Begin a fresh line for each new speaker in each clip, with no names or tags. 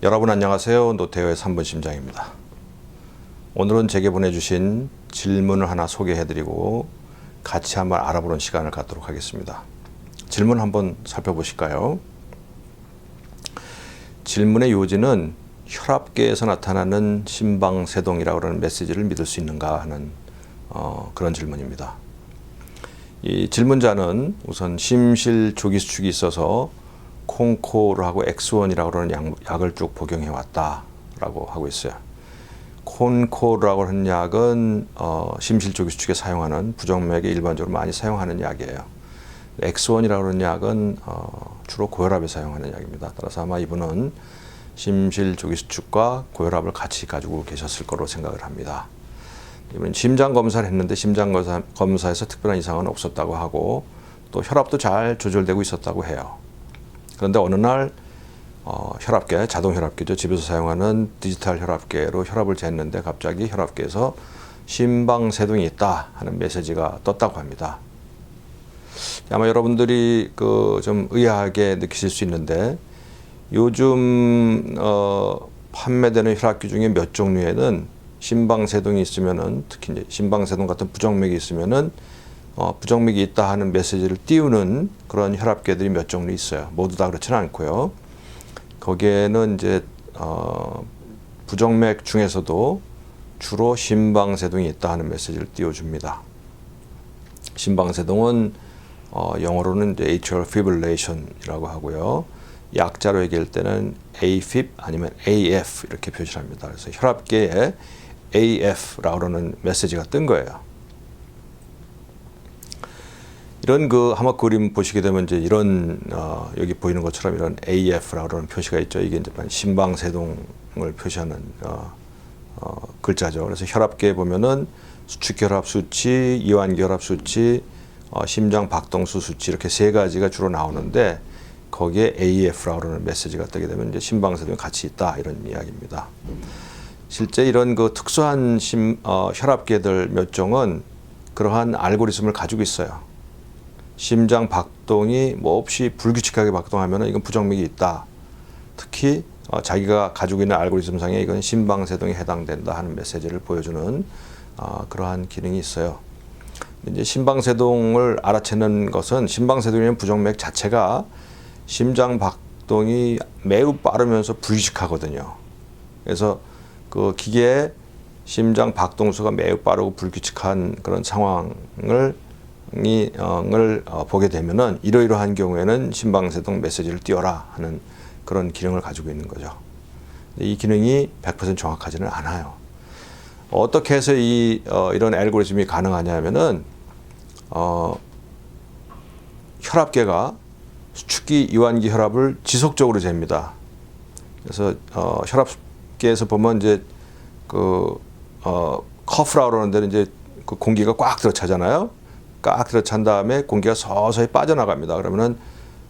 여러분 안녕하세요. 노태우의 3분 심장입니다. 오늘은 제게 보내주신 질문을 하나 소개해드리고 같이 한번 알아보는 시간을 갖도록 하겠습니다. 질문 한번 살펴보실까요? 질문의 요지는 혈압계에서 나타나는 심방세동이라고 하는 메시지를 믿을 수 있는가 하는 그런 질문입니다. 이 질문자는 우선 심실 조기수축이 있어서 콘코를 하고 엑스원이라고 하는 약을 쭉 복용해 왔다라고 하고 있어요. 콘코라고 하는 약은 심실 조기수축에 사용하는 부정맥에 일반적으로 많이 사용하는 약이에요. 엑스원이라고 하는 약은 주로 고혈압에 사용하는 약입니다. 따라서 아마 이분은 심실 조기수축과 고혈압을 같이 가지고 계셨을 거로 생각을 합니다. 이분은 심장 검사를 했는데 심장 검사에서 특별한 이상은 없었다고 하고 또 혈압도 잘 조절되고 있었다고 해요. 그런데 어느 날 혈압계, 자동 혈압계죠. 집에서 사용하는 디지털 혈압계로 혈압을 쟀는데 갑자기 혈압계에서 심방세동이 있다 하는 메시지가 떴다고 합니다. 아마 여러분들이 좀 의아하게 느끼실 수 있는데 요즘 판매되는 혈압계 중에 몇 종류에는 심방세동이 있으면은 특히 이제 심방세동 같은 부정맥이 있으면은 부정맥이 있다 하는 메시지를 띄우는 그런 혈압계들이 몇 종류 있어요. 모두 다 그렇지는 않고요. 거기에는 이제 부정맥 중에서도 주로 심방세동이 있다 하는 메시지를 띄워줍니다. 심방세동은 영어로는 이제 atrial fibrillation이라고 하고요. 약자로 얘기할 때는 AFib 아니면 AF 이렇게 표시를 합니다. 그래서 혈압계에 AF라고 하는 메시지가 뜬 거예요. 이런 한번 그림 보시게 되면 이제 이런 여기 보이는 것처럼 이런 AF라고 하는 표시가 있죠. 이게 이제 심방세동을 표시하는 글자죠. 그래서 혈압계에 보면은 수축혈압 수치, 이완결합 수치, 심장 박동수 수치 이렇게 세 가지가 주로 나오는데 거기에 AF라고 하는 메시지가 뜨게 되면 이제 심방세동이 같이 있다 이런 이야기입니다. 실제 이런 특수한 혈압계들 몇 종은 그러한 알고리즘을 가지고 있어요. 심장 박동이 없이 불규칙하게 박동하면 이건 부정맥이 있다. 특히 자기가 가지고 있는 알고리즘상에 이건 심방세동에 해당된다 하는 메시지를 보여주는 그러한 기능이 있어요. 이제 심방세동을 알아채는 것은 심방세동이라는 부정맥 자체가 심장 박동이 매우 빠르면서 불규칙하거든요. 그래서 그 기계에 심장 박동수가 매우 빠르고 불규칙한 그런 상황을 보게 되면은 이러이러한 경우에는 심방세동 메시지를 띄워라 하는 그런 기능을 가지고 있는 거죠. 이 기능이 100% 정확하지는 않아요. 어떻게 해서 이런 알고리즘이 가능하냐면은 혈압계가 수축기, 이완기 혈압을 지속적으로 잽니다. 그래서 혈압계에서 보면 이제 커프라고 그러는 데는 이제 그 공기가 꽉 들어차잖아요. 꽉 들어찬 다음에 공기가 서서히 빠져나갑니다. 그러면은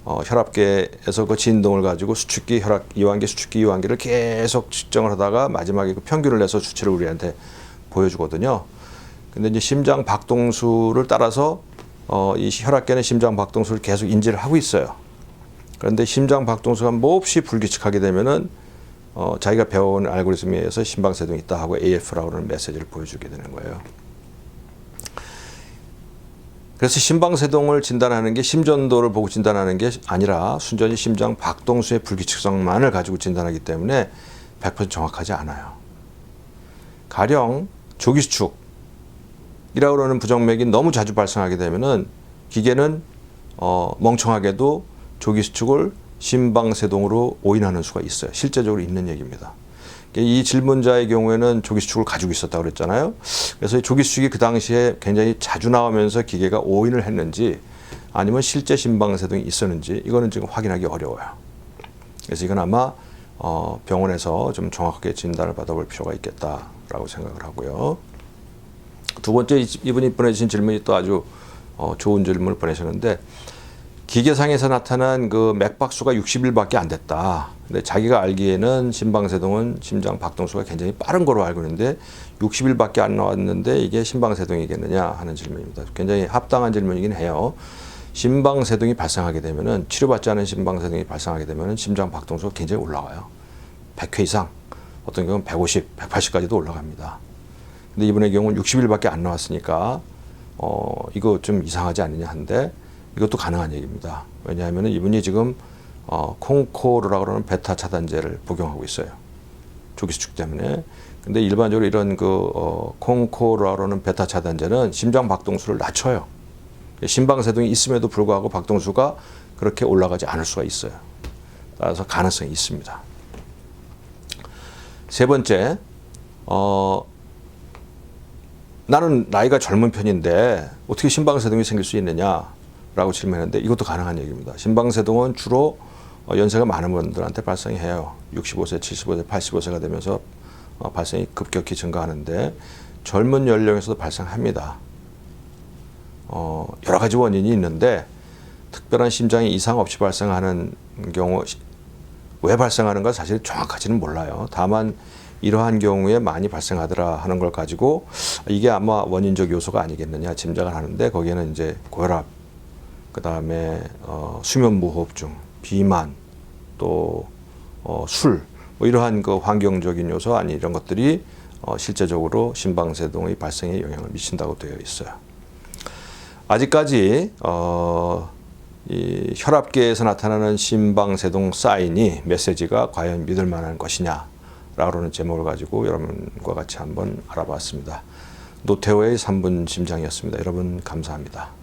혈압계에서 그 진동을 가지고 수축기, 이완기, 수축기, 이완기를 계속 측정을 하다가 마지막에 그 평균을 내서 수치를 우리한테 보여주거든요. 근데 이제 심장 박동수를 따라서 이 혈압계는 심장 박동수를 계속 인지를 하고 있어요. 그런데 심장 박동수가 몹시 불규칙하게 되면은 자기가 배워온 알고리즘에 의해서 심방세동이 있다 하고 AF라고 하는 메시지를 보여주게 되는 거예요. 그래서 심방세동을 진단하는 게 심전도를 보고 진단하는 게 아니라 순전히 심장 박동수의 불규칙성만을 가지고 진단하기 때문에 100% 정확하지 않아요. 가령 조기수축이라고 하는 부정맥이 너무 자주 발생하게 되면은 기계는 멍청하게도 조기수축을 심방세동으로 오인하는 수가 있어요. 실제적으로 있는 얘기입니다. 이 질문자의 경우에는 조기수축을 가지고 있었다고 그랬잖아요. 그래서 이 조기수축이 그 당시에 굉장히 자주 나오면서 기계가 오인을 했는지 아니면 실제 심방세동이 있었는지 이거는 지금 확인하기 어려워요. 그래서 이건 아마 병원에서 좀 정확하게 진단을 받아볼 필요가 있겠다라고 생각을 하고요. 두 번째 이분이 보내주신 질문이 또 아주 좋은 질문을 보내셨는데 기계상에서 나타난 그 맥박수가 60일밖에 안 됐다. 근데 자기가 알기에는 심방세동은 심장 박동수가 굉장히 빠른 거로 알고 있는데 60일밖에 안 나왔는데 이게 심방세동이겠느냐 하는 질문입니다. 굉장히 합당한 질문이긴 해요. 심방세동이 발생하게 되면은 치료받지 않은 심방세동이 발생하게 되면은 심장 박동수가 굉장히 올라가요. 100회 이상, 어떤 경우는 150, 180까지도 올라갑니다. 근데 이분의 경우는 60일밖에 안 나왔으니까 이거 좀 이상하지 않느냐 한데 이것도 가능한 얘기입니다. 왜냐하면 이분이 지금 콩코르라고 하는 베타 차단제를 복용하고 있어요. 조기 수축 때문에. 근데 일반적으로 이런 콩코르라고 하는 베타 차단제는 심장 박동수를 낮춰요. 심방세동이 있음에도 불구하고 박동수가 그렇게 올라가지 않을 수가 있어요. 따라서 가능성이 있습니다. 세 번째, 나는 나이가 젊은 편인데 어떻게 심방세동이 생길 수 있느냐라고 질문했는데 이것도 가능한 얘기입니다. 심방세동은 주로 연세가 많은 분들한테 발생해요. 65세, 75세, 85세가 되면서 발생이 급격히 증가하는데 젊은 연령에서도 발생합니다. 여러 가지 원인이 있는데 특별한 심장에 이상 없이 발생하는 경우 왜 발생하는가 사실 정확하지는 몰라요. 다만 이러한 경우에 많이 발생하더라 하는 걸 가지고 이게 아마 원인적 요소가 아니겠느냐 짐작을 하는데 거기에는 이제 고혈압, 그 다음에 수면무호흡증, 비만, 또 술, 뭐 이러한 그 환경적인 요소 아니 이런 것들이 실제적으로 심방세동의 발생에 영향을 미친다고 되어 있어요. 아직까지 이 혈압계에서 나타나는 심방세동 사인이 메시지가 과연 믿을 만한 것이냐라고 하는 제목을 가지고 여러분과 같이 한번 알아봤습니다. 노태우의 3분 심장이었습니다. 여러분 감사합니다.